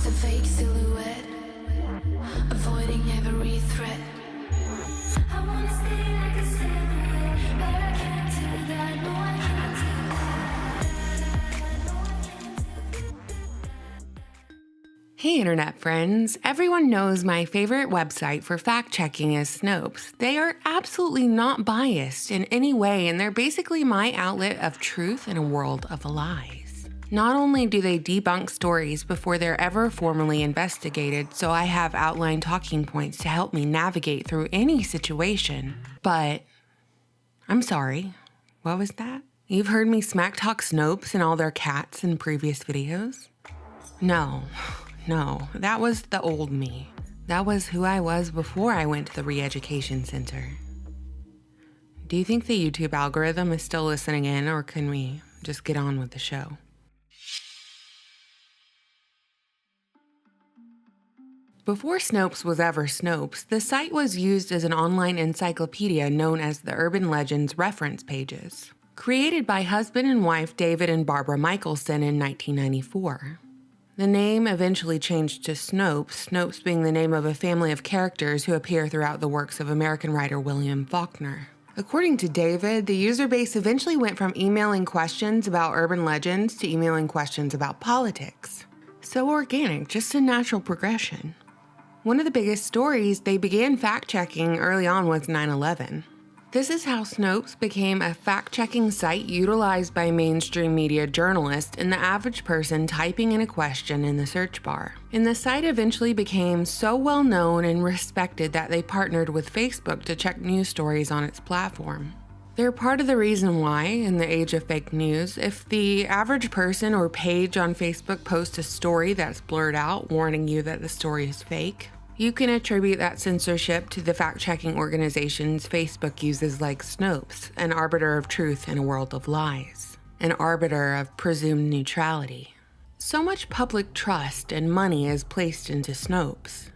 just a fake silhouette, avoiding every threat. I wanna stay like a silhouette, but I can't do that. No, I can't do that. No, I can't do that. Hey internet friends, everyone knows my favorite website for fact-checking is Snopes. They are absolutely not biased in any way, and they're basically my outlet of truth in a world of lies. Not only do they debunk stories before they're ever formally investigated, so I have outlined talking points to help me navigate through any situation, but I'm sorry, what was that? You've heard me smack talk Snopes and all their cats in previous videos? No, that was the old me. That was who I was before I went to the re-education center. Do you think the YouTube algorithm is still listening in, or can we just get on with the show? Before Snopes was ever Snopes, the site was used as an online encyclopedia known as the Urban Legends Reference Pages, created by husband and wife David and Barbara Michelson in 1994. The name eventually changed to Snopes, Snopes being the name of a family of characters who appear throughout the works of American writer William Faulkner. According to David, the user base eventually went from emailing questions about urban legends to emailing questions about politics. So organic, just a natural progression. One of the biggest stories they began fact-checking early on was 9/11. This is how Snopes became a fact-checking site utilized by mainstream media journalists and the average person typing in a question in the search bar. And the site eventually became so well known and respected that they partnered with Facebook to check news stories on its platform. They're part of the reason why, in the age of fake news, if the average person or page on Facebook posts a story that's blurred out warning you that the story is fake, you can attribute that censorship to the fact-checking organizations Facebook uses like Snopes, an arbiter of truth in a world of lies, an arbiter of presumed neutrality. So much public trust and money is placed into Snopes.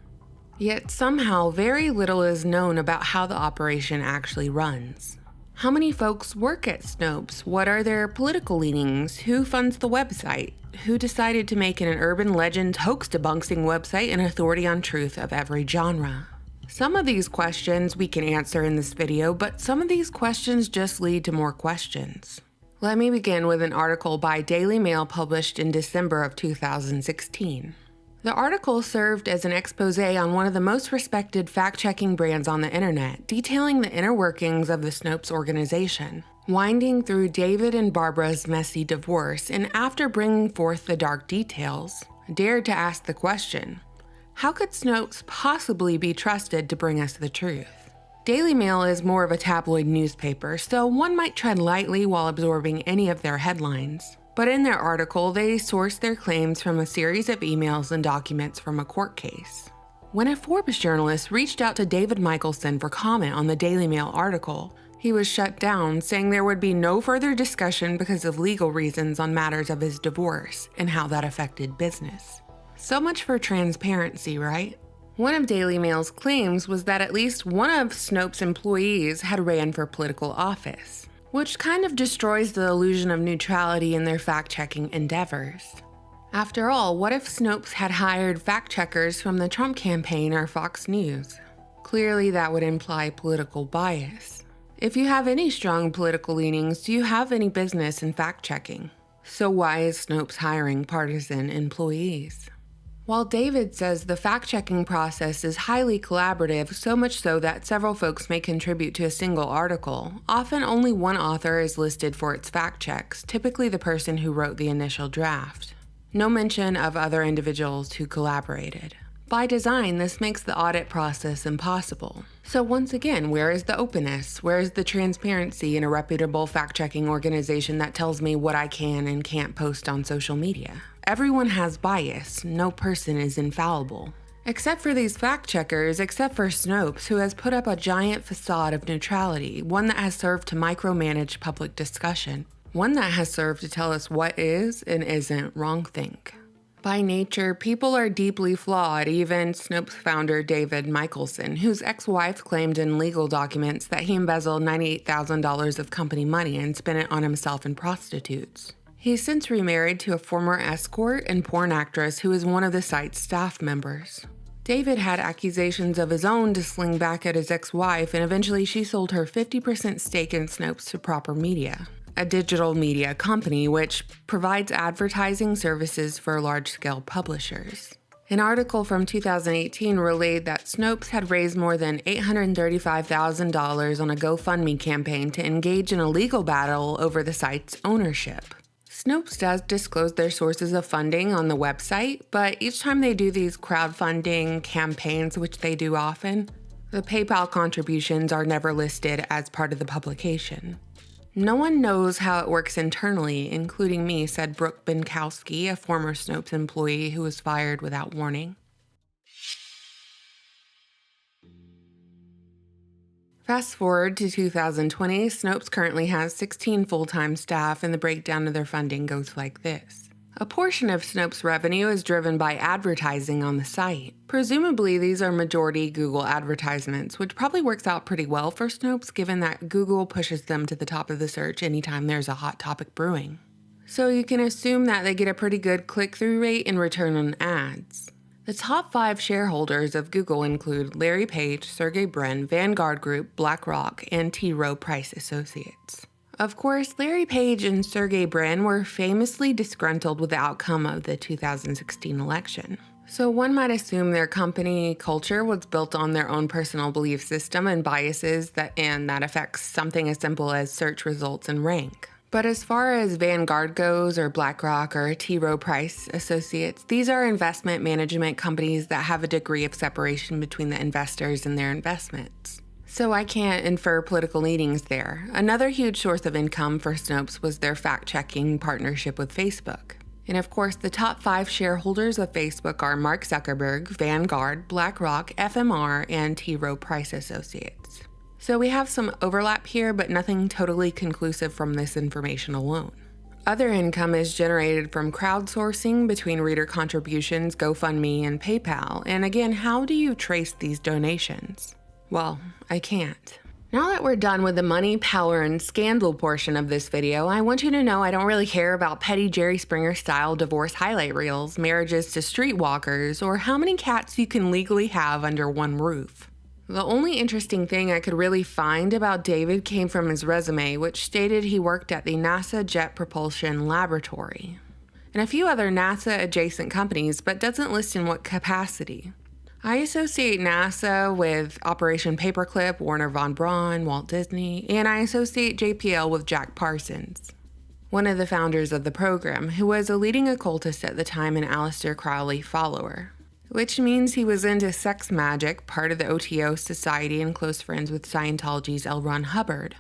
Yet somehow very little is known about how the operation actually runs. How many folks work at Snopes? What are their political leanings? Who funds the website? Who decided to make it an urban legends hoax debunking website and authority on truth of every genre? Some of these questions we can answer in this video, but some of these questions just lead to more questions. Let me begin with an article by Daily Mail published in December of 2016. The article served as an expose on one of the most respected fact-checking brands on the internet, detailing the inner workings of the Snopes organization, winding through David and Barbara's messy divorce, and after bringing forth the dark details, dared to ask the question, how could Snopes possibly be trusted to bring us the truth? Daily Mail is more of a tabloid newspaper, so one might tread lightly while absorbing any of their headlines. But in their article, they sourced their claims from a series of emails and documents from a court case. When a Forbes journalist reached out to David Michelson for comment on the Daily Mail article, he was shut down, saying there would be no further discussion because of legal reasons on matters of his divorce and how that affected business. So much for transparency, right? One of Daily Mail's claims was that at least one of Snopes' employees had ran for political office, which kind of destroys the illusion of neutrality in their fact-checking endeavors. After all, what if Snopes had hired fact-checkers from the Trump campaign or Fox News? Clearly that would imply political bias. If you have any strong political leanings, do you have any business in fact-checking? So why is Snopes hiring partisan employees? While David says the fact-checking process is highly collaborative, so much so that several folks may contribute to a single article, often only one author is listed for its fact checks, typically the person who wrote the initial draft. No mention of other individuals who collaborated. By design, this makes the audit process impossible. So once again, where is the openness? Where is the transparency in a reputable fact-checking organization that tells me what I can and can't post on social media? Everyone has bias. No person is infallible. Except for these fact-checkers, except for Snopes, who has put up a giant facade of neutrality, one that has served to micromanage public discussion, one that has served to tell us what is and isn't wrongthink. By nature, people are deeply flawed, even Snopes founder David Michelson, whose ex-wife claimed in legal documents that he embezzled $98,000 of company money and spent it on himself and prostitutes. He's since remarried to a former escort and porn actress who is one of the site's staff members. David had accusations of his own to sling back at his ex-wife, and eventually she sold her 50% stake in Snopes to Proper Media, a digital media company which provides advertising services for large-scale publishers. An article from 2018 relayed that Snopes had raised more than $835,000 on a GoFundMe campaign to engage in a legal battle over the site's ownership. Snopes does disclose their sources of funding on the website, but each time they do these crowdfunding campaigns, which they do often, the PayPal contributions are never listed as part of the publication. No one knows how it works internally, including me, said Brooke Binkowski, a former Snopes employee who was fired without warning. Fast forward to 2020, Snopes currently has 16 full-time staff, and the breakdown of their funding goes like this. A portion of Snopes' revenue is driven by advertising on the site. Presumably, these are majority Google advertisements, which probably works out pretty well for Snopes given that Google pushes them to the top of the search anytime there's a hot topic brewing. So you can assume that they get a pretty good click-through rate in return on ads. The top 5 shareholders of Google include Larry Page, Sergey Brin, Vanguard Group, BlackRock, and T. Rowe Price Associates. Of course, Larry Page and Sergey Brin were famously disgruntled with the outcome of the 2016 election. So one might assume their company culture was built on their own personal belief system and biases that affects something as simple as search results and rank. But as far as Vanguard goes, or BlackRock, or T. Rowe Price Associates, these are investment management companies that have a degree of separation between the investors and their investments. So I can't infer political leanings there. Another huge source of income for Snopes was their fact-checking partnership with Facebook. And of course, the top 5 shareholders of Facebook are Mark Zuckerberg, Vanguard, BlackRock, FMR, and T. Rowe Price Associates. So we have some overlap here, but nothing totally conclusive from this information alone. Other income is generated from crowdsourcing between reader contributions, GoFundMe, and PayPal. And again, how do you trace these donations? Well, I can't. Now that we're done with the money, power, and scandal portion of this video, I want you to know I don't really care about petty Jerry Springer-style divorce highlight reels, marriages to streetwalkers, or how many cats you can legally have under one roof. The only interesting thing I could really find about David came from his resume, which stated he worked at the NASA Jet Propulsion Laboratory and a few other NASA-adjacent companies, but doesn't list in what capacity. I associate NASA with Operation Paperclip, Warner Von Braun, Walt Disney, and I associate JPL with Jack Parsons, one of the founders of the program, who was a leading occultist at the time and Aleister Crowley follower. Which means he was into sex magic, part of the OTO Society, and close friends with Scientology's L. Ron Hubbard.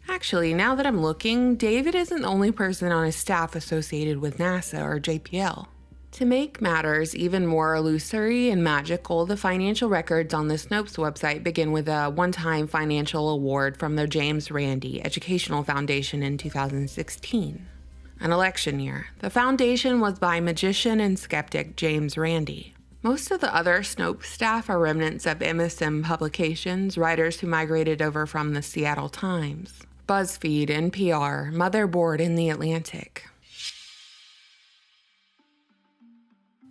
Actually, now that I'm looking, David isn't the only person on his staff associated with NASA or JPL. To make matters even more illusory and magical, the financial records on the Snopes website begin with a one-time financial award from the James Randi Educational Foundation in 2016. An election year. The foundation was by magician and skeptic James Randi. Most of the other Snopes staff are remnants of MSM publications, writers who migrated over from the Seattle Times, BuzzFeed, NPR, Motherboard, and The Atlantic.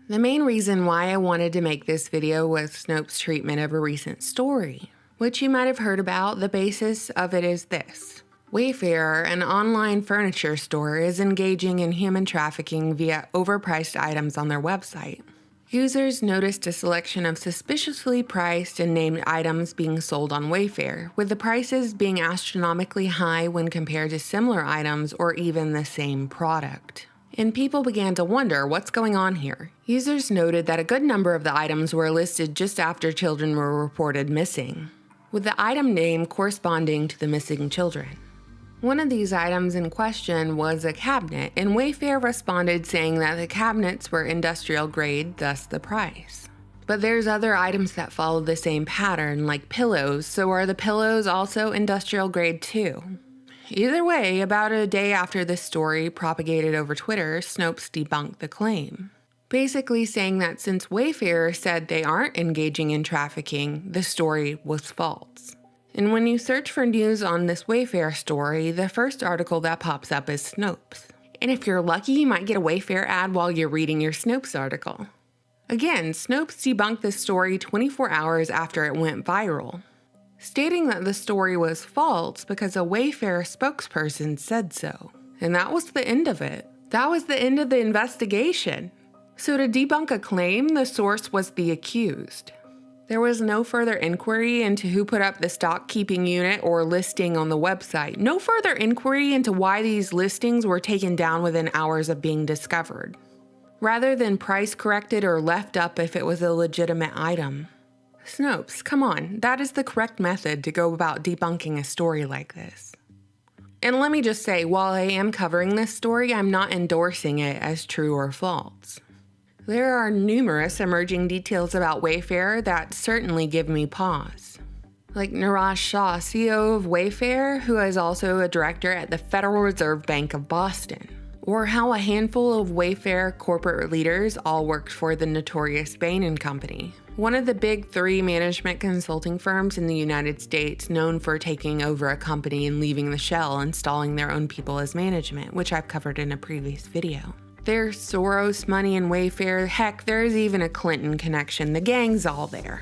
The main reason why I wanted to make this video was Snopes' treatment of a recent story, which you might have heard about. The basis of it is this. Wayfair, an online furniture store, is engaging in human trafficking via overpriced items on their website. Users noticed a selection of suspiciously priced and named items being sold on Wayfair, with the prices being astronomically high when compared to similar items or even the same product. And people began to wonder what's going on here. Users noted that a good number of the items were listed just after children were reported missing, with the item name corresponding to the missing children. One of these items in question was a cabinet, and Wayfair responded saying that the cabinets were industrial grade, thus the price. But there's other items that follow the same pattern, like pillows, so are the pillows also industrial grade too? Either way, about a day after this story propagated over Twitter, Snopes debunked the claim, basically saying that since Wayfair said they aren't engaging in trafficking, the story was false. And when you search for news on this Wayfair story, the first article that pops up is Snopes. And if you're lucky, you might get a Wayfair ad while you're reading your Snopes article. Again, Snopes debunked this story 24 hours after it went viral, stating that the story was false because a Wayfair spokesperson said so. And that was the end of it. That was the end of the investigation. So to debunk a claim, the source was the accused. There was no further inquiry into who put up the stock keeping unit or listing on the website. No further inquiry into why these listings were taken down within hours of being discovered, rather than price corrected or left up if it was a legitimate item. Snopes, come on, that is the correct method to go about debunking a story like this. And let me just say, while I am covering this story, I'm not endorsing it as true or false. There are numerous emerging details about Wayfair that certainly give me pause. Like Niraj Shah, CEO of Wayfair, who is also a director at the Federal Reserve Bank of Boston. Or how a handful of Wayfair corporate leaders all worked for the notorious Bain & Company, one of the big 3 management consulting firms in the United States known for taking over a company and leaving the shell, installing their own people as management, which I've covered in a previous video. There's Soros money in Wayfair. Heck, there's even a Clinton connection. The gang's all there.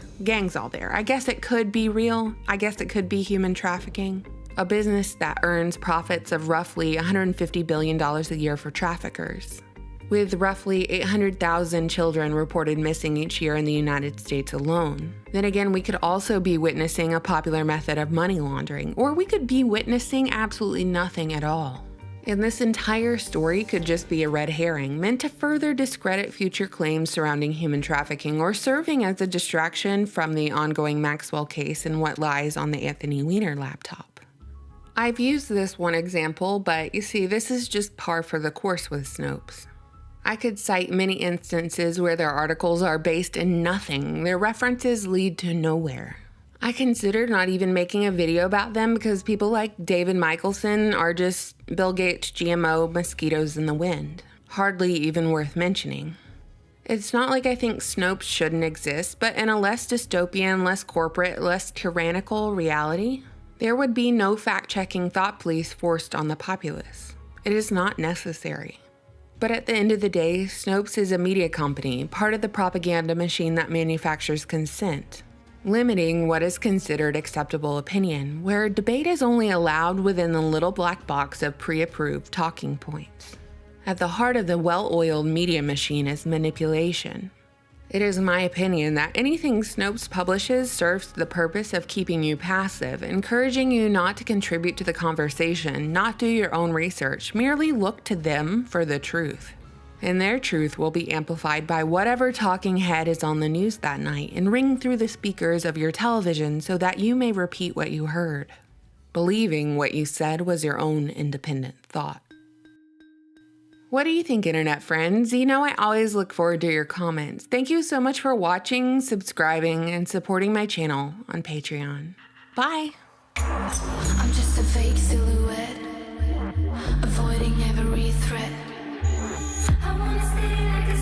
I guess it could be real. I guess it could be human trafficking. A business that earns profits of roughly $150 billion a year for traffickers, with roughly 800,000 children reported missing each year in the United States alone. Then again, we could also be witnessing a popular method of money laundering, or we could be witnessing absolutely nothing at all. And this entire story could just be a red herring, meant to further discredit future claims surrounding human trafficking or serving as a distraction from the ongoing Maxwell case and what lies on the Anthony Weiner laptop. I've used this one example, but you see, this is just par for the course with Snopes. I could cite many instances where their articles are based in nothing. Their references lead to nowhere. I considered not even making a video about them because people like David Michelson are just Bill Gates' GMO mosquitoes in the wind. Hardly even worth mentioning. It's not like I think Snopes shouldn't exist, but in a less dystopian, less corporate, less tyrannical reality, there would be no fact-checking thought police forced on the populace. It is not necessary. But at the end of the day, Snopes is a media company, part of the propaganda machine that manufactures consent, limiting what is considered acceptable opinion, where debate is only allowed within the little black box of pre-approved talking points. At the heart of the well-oiled media machine is manipulation. It is my opinion that anything Snopes publishes serves the purpose of keeping you passive, encouraging you not to contribute to the conversation, not do your own research, merely look to them for the truth. And their truth will be amplified by whatever talking head is on the news that night and ring through the speakers of your television so that you may repeat what you heard, believing what you said was your own independent thought. What do you think, internet friends? You know I always look forward to your comments. Thank you so much for watching, subscribing, and supporting my channel on Patreon. Bye! I'm just a fake silhouette, avoiding every threat. I wanna stay like a